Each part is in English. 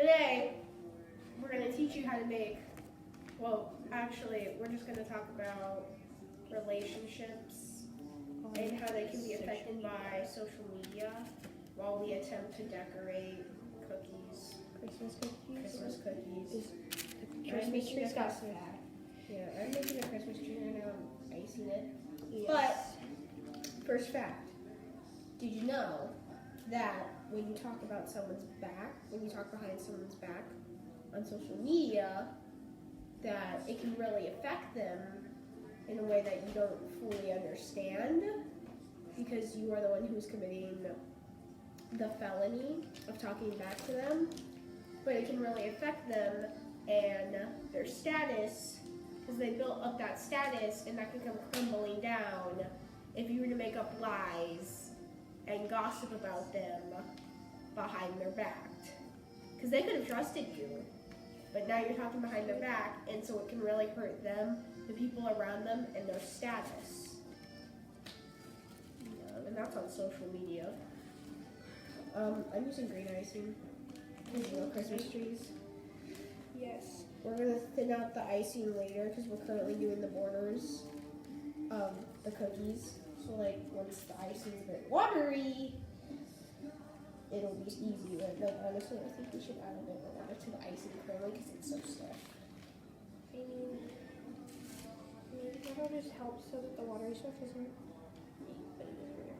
Today, we're going to teach you how to make, well, actually, we're just going to talk about relationships and how they can be affected by social media while we attempt to decorate cookies. Christmas cookies. Christmas cookies. Christmas tree's got fat. Yeah, I'm making a Christmas tree right now. I'm icing it. Yes. But, first fact, did you know that when you talk about someone's back, when you talk behind someone's back on social media, that it can really affect them in a way that you don't fully understand because you are the one who's committing the felony of talking back to them, but it can really affect them and their status because they built up that status and that can come crumbling down if you were to make up lies and gossip about them behind their back. Because they could have trusted you, but now you're talking behind their back, and so it can really hurt them, the people around them, and their status. Yeah, and that's on social media. I'm using green icing. Christmas trees. Yes. We're going to thin out the icing later because we're currently doing the borders of the cookies. So, like, once the icing's a bit watery, it'll be easy. Like, honestly, I think we should add a bit more water to the icing currently because it's so stiff. I mean, maybe that'll just help so that the watery stuff doesn't. But it is really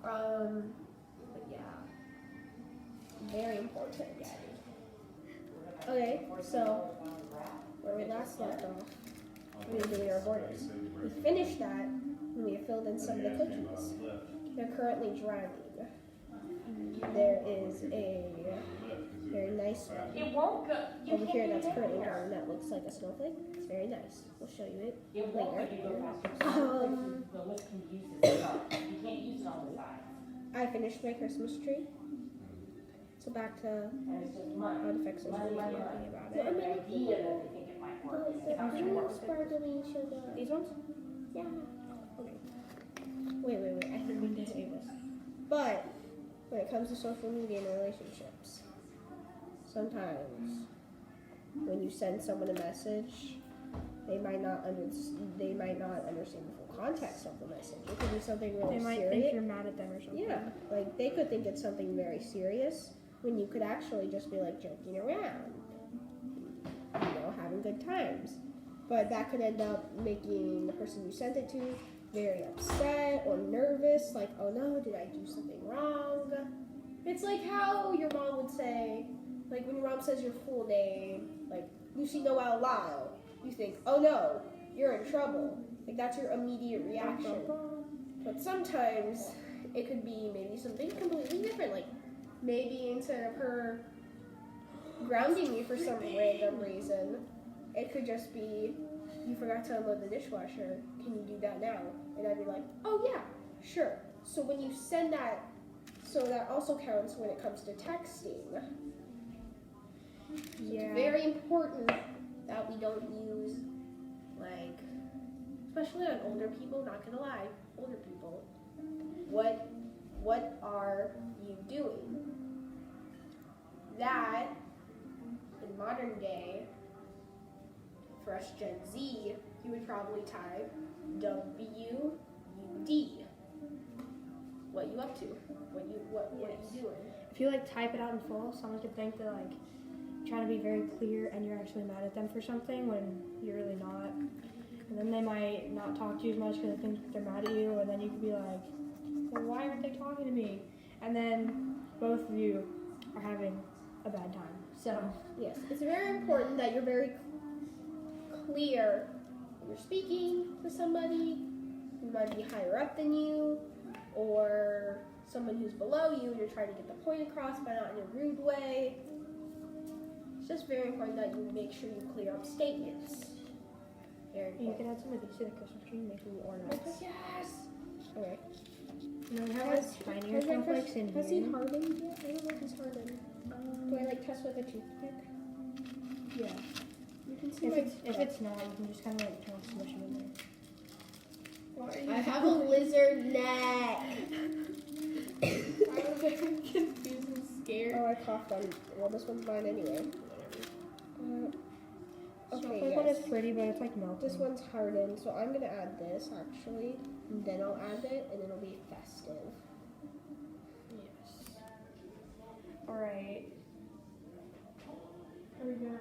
hard. But yeah. Very important. Okay, so where we last left off, we were doing our borders. We finished that and we have filled in some of the cookies. They're currently drying. There is a very nice one It won't go. over here that's currently drying that looks like a snowflake. It's very nice. We'll show you it It won't later. if you go faster. The lift can use it. You can't use it on the side. I finished my Christmas tree. So back to And it's just how mud. it affects social Mud, media mud, thinking about The it. idea that they think it might work. It's not gonna work. Sparkling sugar. These ones? Yeah. Okay. Wait. I think we need to do this. But when it comes to social media and relationships, sometimes when you send someone a message, they might not understand the full context of the message. It could be something really They might serious. think you're mad at them or something. Yeah, like they could think it's something very serious when you could actually just be like joking around, having good times. But that could end up making the person you sent it to very upset or nervous, like, oh no, did I do something wrong? It's like how your mom would say, like when your mom says your full name, like Lucy Noel Lyle, you think, oh no, you're in trouble. Like that's your immediate reaction. But sometimes it could be maybe something completely different. Like maybe instead of her grounding you for some random reason, it could just be you forgot to unload the dishwasher. Can you do that now? And I'd be like, oh yeah, sure. So when you send that, so that also counts when it comes to texting. So it's very important that we don't use like, especially on older people, not gonna lie, older people, what are you doing? That, in modern day, for us Gen Z, you would probably type WUD. What you up to? What you doing? If you like type it out in full, someone could think that like you're trying to be very clear and you're actually mad at them for something when you're really not. And then they might not talk to you as much because they think they're mad at you, and then you could be like, well, why aren't they talking to me? And then both of you are having a bad time. So Yes, it's very important that you're very clear when you're speaking to somebody who might be higher up than you or someone who's below you and you're trying to get the point across but not in a rude way. It's just very important that you make sure you clear up statements. Very you important. can add some of these to the Christmas tree and make little ornaments. Yes! Okay. You know, we have like tinier Has snowflakes in has he here. hardened yet? I don't know if he's hardened. Do I like test with a toothpick? Yeah. You can see If it's not, you can just kind of like smush it in there. I have a lizard neck. I was very confused. scared. Oh, I coughed on. Well, this one's mine anyway. Okay, Chocolate one is yes. pretty, but it's like melting. This one's hardened, so I'm gonna add this actually. And then I'll add it, and it'll be festive. Yes. All right. Are we good?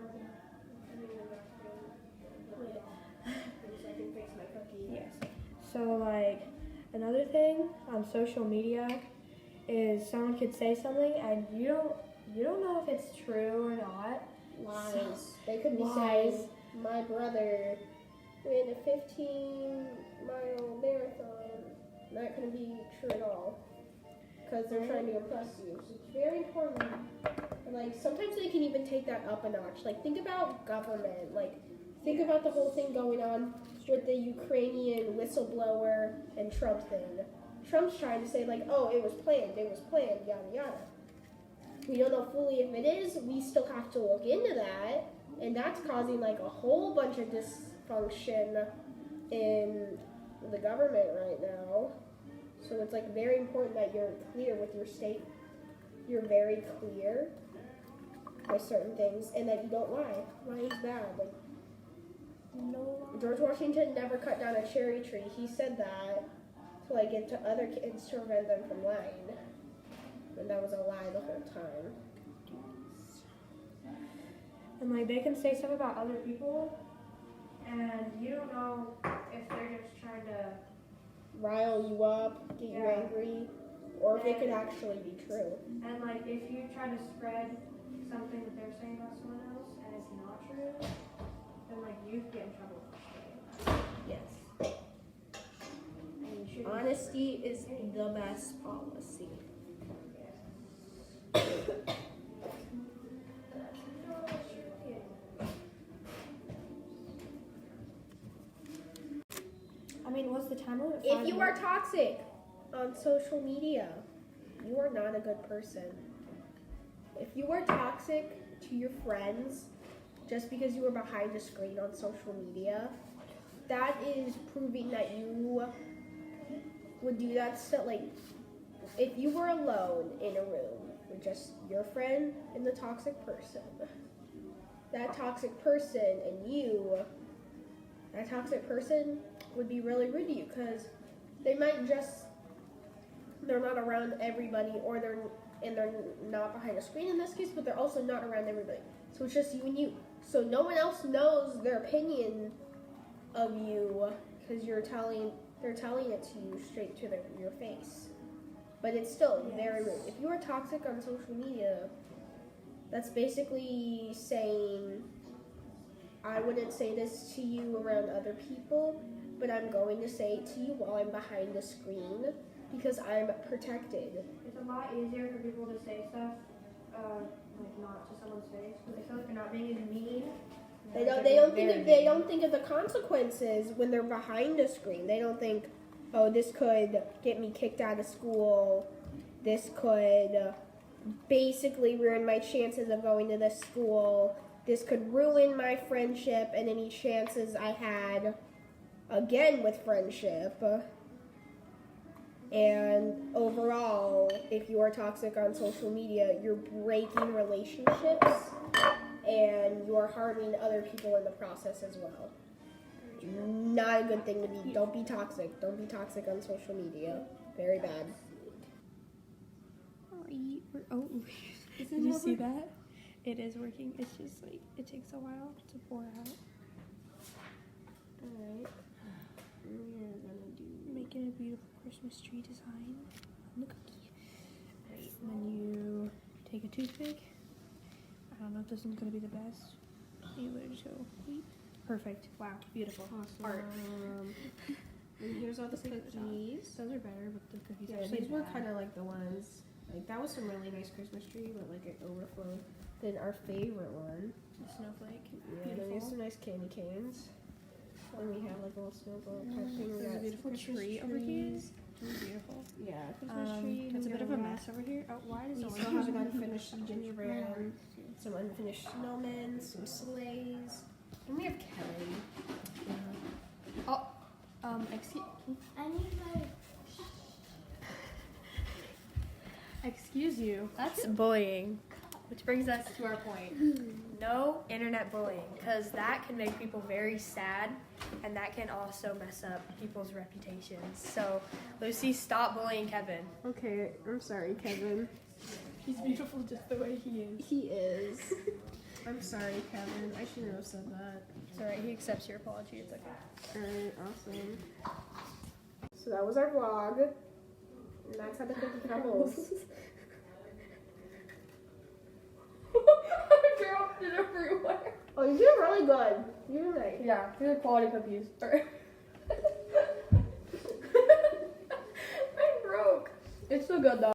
Yes. So like another thing on social media is someone could say something and you don't know if it's true or not. Lies. They could be Lies. saying, my brother ran a 15-mile marathon. That couldn't be true at all. Because they're trying to impress you. So it's very important. And like, sometimes they can even take that up a notch. Like, think about government. Like, think about the whole thing going on with the Ukrainian whistleblower and Trump thing. Trump's trying to say, like, oh, it was planned, yada, yada. We don't know fully if it is. We still have to look into that. And that's causing, like, a whole bunch of dysfunction in the government right now. So it's, like, very important that you're clear with your state. You're very clear with certain things and that you don't lie. Lying's bad. Like, No. George Washington never cut down a cherry tree. He said that to like get to other kids to prevent them from lying. And that was a lie the whole time. And like they can say stuff about other people, and you don't know if they're just trying to. Rile you up, get you Yeah. angry, or if it could actually be true. And like if you try to spread something that they're saying about someone else and it's not true, then like you get in trouble for it. Yes. And you should Honesty is the best policy. I mean, what's the time limit? If you are toxic on social media, you are not a good person. If you are toxic to your friends just because you are behind a screen on social media, that is proving that you would do that stuff. Like, if you were alone in a room with just your friend and the toxic person, that toxic person and you, that toxic person would be really rude to you because they're not around everybody, or they're not behind a screen in this case, but they're also not around everybody. So it's just you and you. So no one else knows their opinion of you because they're telling it to you straight to your face. But it's still very rude. If you are toxic on social media, that's basically saying, I wouldn't say this to you around other people, but I'm going to say it to you while I'm behind the screen because I'm protected. It's a lot easier for people to say stuff, like not to someone's face, but they feel like they're not being as mean. They don't think of the consequences when they're behind a screen. They don't think, oh, this could get me kicked out of school. This could basically ruin my chances of going to this school. This could ruin my friendship and any chances I had again with friendship. And overall, if you are toxic on social media, you're breaking relationships and you're harming other people in the process as well. Not a good thing to be. Don't be toxic. Don't be toxic on social media. Very bad. Oh, did you see that? It is working. It's just like it takes a while to pour out. Alright. We're gonna do. Making a beautiful Christmas tree design on the cookie. Right. And then you take a toothpick. I don't know if this one's gonna be the best. You would just go. Beep. Perfect. Wow. Beautiful. Awesome. Art. And here's all the Let's take those out. cookies. Those are better, but the cookies Yeah, are these were bad. kind of like the ones. Like that was some really nice Christmas tree, but like it overflowed. Then our favorite one. The snowflake. Yeah, then we have some nice candy canes. Then we have like a little snowball type thing. We There's a got beautiful Christmas tree over here. trees. Beautiful. Yeah, Christmas tree. It's a we bit of got a mess over here. Oh, why does We it still have an unfinished gingerbread, some unfinished snowmen, some sleighs, and we have Kelly. excuse. I need my. Excuse you. That's bullying. Which brings us to our point. No internet bullying, because that can make people very sad, and that can also mess up people's reputations. So, Lucy, stop bullying Kevin. Okay, I'm sorry, Kevin. He's beautiful just the way he is. He is. I'm sorry, Kevin. I shouldn't have said that. It's alright, he accepts your apology. It's okay. Alright, awesome. So that was our vlog. And that's how the cookie crumbles. I dropped it everywhere. Oh, you did really good. You did nice. Yeah, these are quality cookies. I broke. It's so good though.